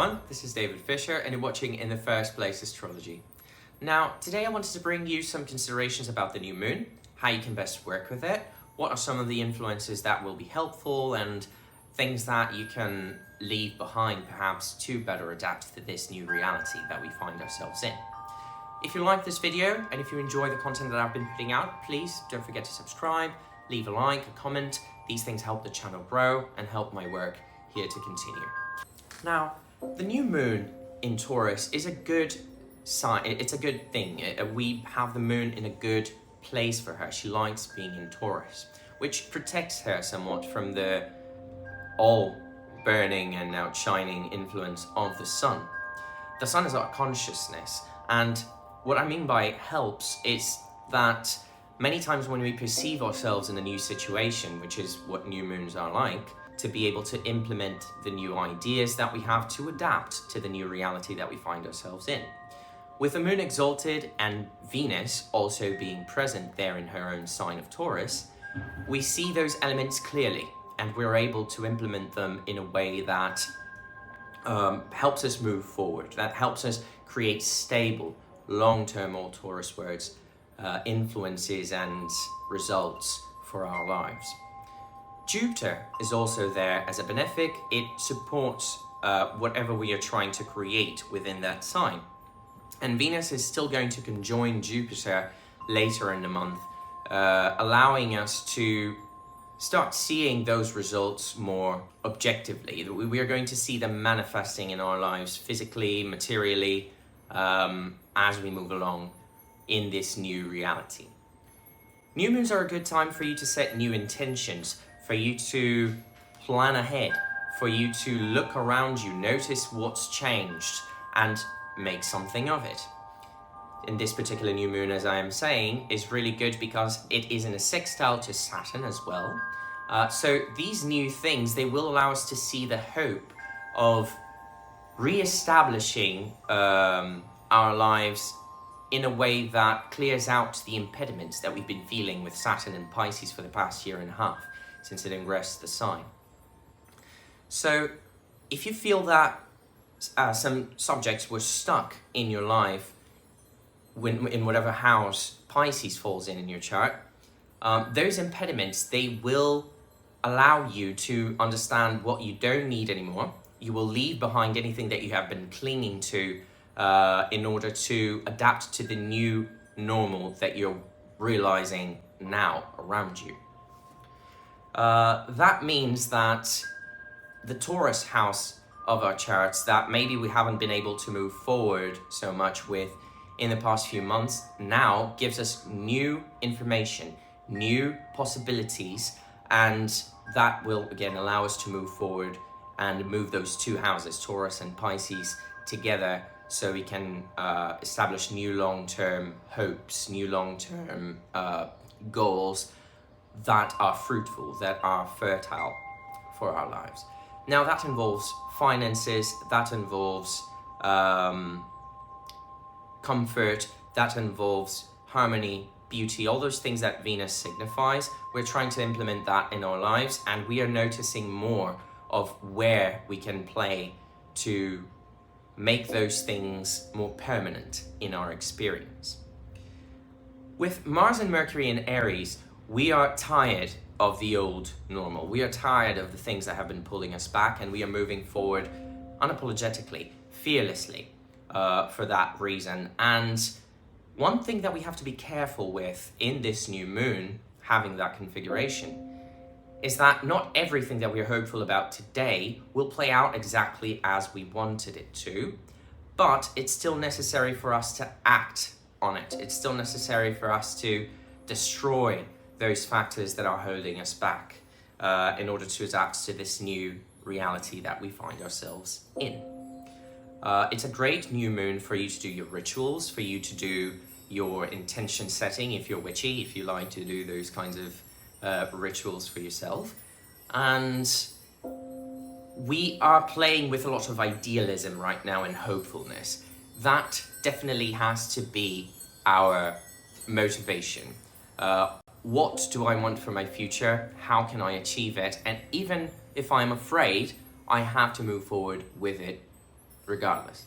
everyone, this is David Fisher and you're watching In the First Place Astrology. Now, today I wanted to bring you some considerations about the new moon, how you can best work with it, what are some of the influences that will be helpful and things that you can leave behind perhaps to better adapt to this new reality that we find ourselves in. If you like this video and if you enjoy the content that I've been putting out, please don't forget to subscribe, leave a like, a comment. These things help the channel grow and help my work here to continue. Now, the new moon in Taurus is a good sign. It's a good thing. We have the moon in a good place for her. She likes being in Taurus, which protects her somewhat from the all-burning and outshining influence of the sun. The sun is our consciousness, and what I mean by helps is that many times when we perceive ourselves in a new situation, which is what new moons are like, to be able to implement the new ideas that we have to adapt to the new reality that we find ourselves in. With the moon exalted and Venus also being present there in her own sign of Taurus, we see those elements clearly and we're able to implement them in a way that helps us move forward, that helps us create stable, long-term, all Taurus words, influences and results for our lives. Jupiter is also there as a benefic. It supports whatever we are trying to create within that sign. And Venus is still going to conjoin Jupiter later in the month, allowing us to start seeing those results more objectively. We are going to see them manifesting in our lives physically, materially, as we move along in this new reality. New moons are a good time for you to set new intentions, for you to plan ahead, for you to look around you, notice what's changed, and make something of it. In this particular new moon, as I am saying, is really good because it is in a sextile to Saturn as well. So these new things, they will allow us to see the hope of re-establishing our lives in a way that clears out the impediments that we've been feeling with Saturn and Pisces for the past year and a half, since it ingressed the sign. So if you feel that some subjects were stuck in your life in whatever house Pisces falls in your chart, those impediments, they will allow you to understand what you don't need anymore. You will leave behind anything that you have been clinging to in order to adapt to the new normal that you're realizing now around you. That means that the Taurus house of our charts that maybe we haven't been able to move forward so much with in the past few months now gives us new information, new possibilities, and that will again allow us to move forward and move those two houses, Taurus and Pisces, together so we can establish new long-term hopes, new long-term goals that are fruitful, that are fertile for our lives. Now that involves finances, that involves comfort, that involves harmony, beauty, all those things that Venus signifies. We're trying to implement that in our lives, and we are noticing more of where we can play to make those things more permanent in our experience. With Mars and Mercury in Aries, we are tired of the old normal. We are tired of the things that have been pulling us back, and we are moving forward unapologetically, fearlessly for that reason. And one thing that we have to be careful with in this new moon, having that configuration, is that not everything that we're hopeful about today will play out exactly as we wanted it to, but it's still necessary for us to act on it. It's still necessary for us to destroy those factors that are holding us back in order to adapt to this new reality that we find ourselves in. It's a great new moon for you to do your rituals, for you to do your intention setting if you're witchy, if you like to do those kinds of rituals for yourself. And we are playing with a lot of idealism right now and hopefulness. That definitely has to be our motivation. What do I want for my future? How can I achieve it? And even if I'm afraid, I have to move forward with it regardless.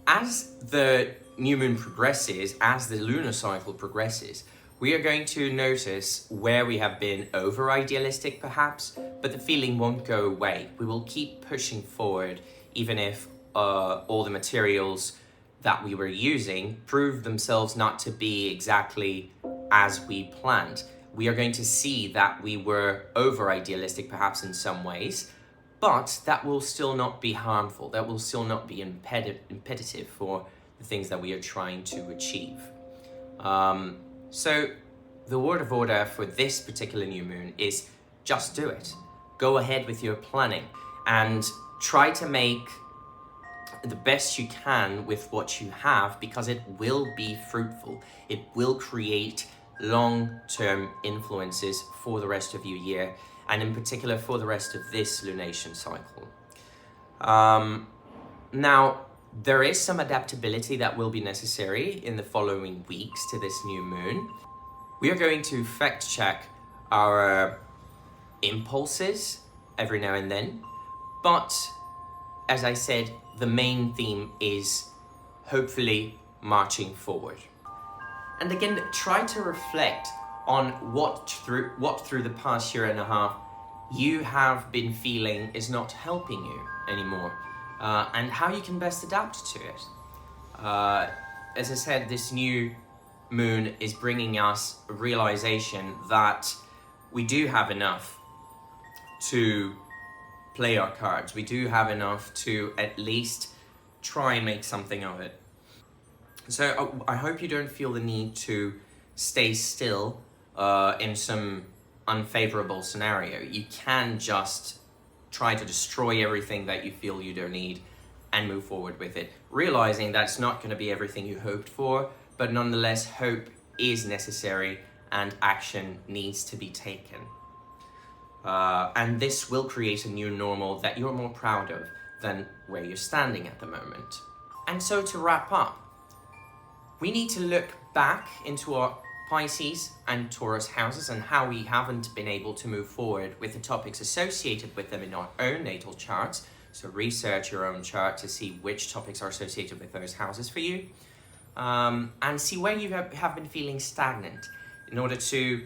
As the new moon progresses, as the lunar cycle progresses, we are going to notice where we have been over idealistic perhaps, but the feeling won't go away. We will keep pushing forward even if all the materials that we were using prove themselves not to be exactly as we planned. We are going to see that we were over idealistic perhaps in some ways, but that will still not be harmful. That will still not be impeditive for the things that we are trying to achieve. So the word of order for this particular new moon is just do it. Go ahead with your planning and try to make the best you can with what you have, because it will be fruitful. It will create long-term influences for the rest of your year, and in particular for the rest of this lunation cycle. Now, there is some adaptability that will be necessary in the following weeks to this new moon. We are going to fact check our impulses every now and then, but as I said, the main theme is hopefully marching forward. And again, try to reflect on what through the past year and a half you have been feeling is not helping you anymore, and how you can best adapt to it. As I said, this new moon is bringing us a realization that we do have enough to play our cards. We do have enough to at least try and make something of it. So I hope you don't feel the need to stay still in some unfavorable scenario. You can just try to destroy everything that you feel you don't need and move forward with it, realizing that's not going to be everything you hoped for, but nonetheless hope is necessary and action needs to be taken. And this will create a new normal that you're more proud of than where you're standing at the moment. And so to wrap up, we need to look back into our Pisces and Taurus houses and how we haven't been able to move forward with the topics associated with them in our own natal charts. So research your own chart to see which topics are associated with those houses for you, and see where you have been feeling stagnant in order to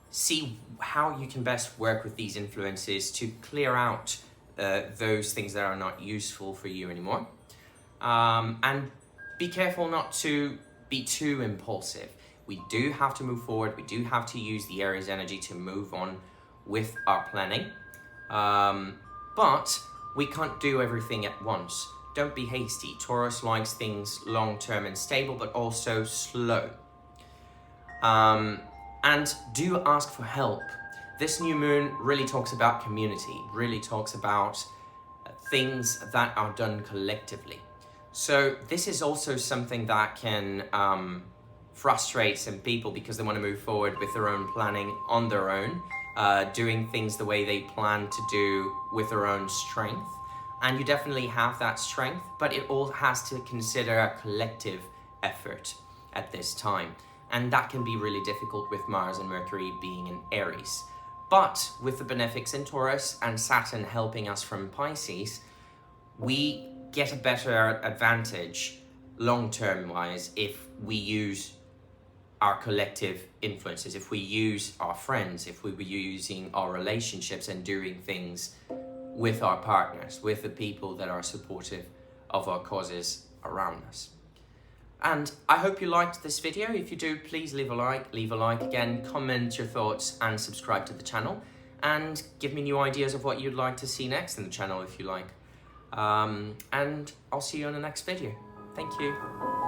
see how you can best work with these influences to clear out those things that are not useful for you anymore. And be careful not to be too impulsive. We do have to move forward. We do have to use the Aries energy to move on with our planning. But we can't do everything at once. Don't be hasty. Taurus likes things long-term and stable, but also slow. And do ask for help. This new moon really talks about community, really talks about things that are done collectively. So this is also something that can frustrate some people because they want to move forward with their own planning on their own, doing things the way they plan to do with their own strength. And you definitely have that strength, but it all has to consider a collective effort at this time. And that can be really difficult with Mars and Mercury being in Aries. But with the benefics in Taurus and Saturn helping us from Pisces, we get a better advantage long-term wise if we use our collective influences, if we use our friends, if we were using our relationships and doing things with our partners, with the people that are supportive of our causes around us. And I hope you liked this video. If you do, please leave a like again, comment your thoughts and subscribe to the channel, and give me new ideas of what you'd like to see next in the channel if you like. And I'll see you on the next video. Thank you.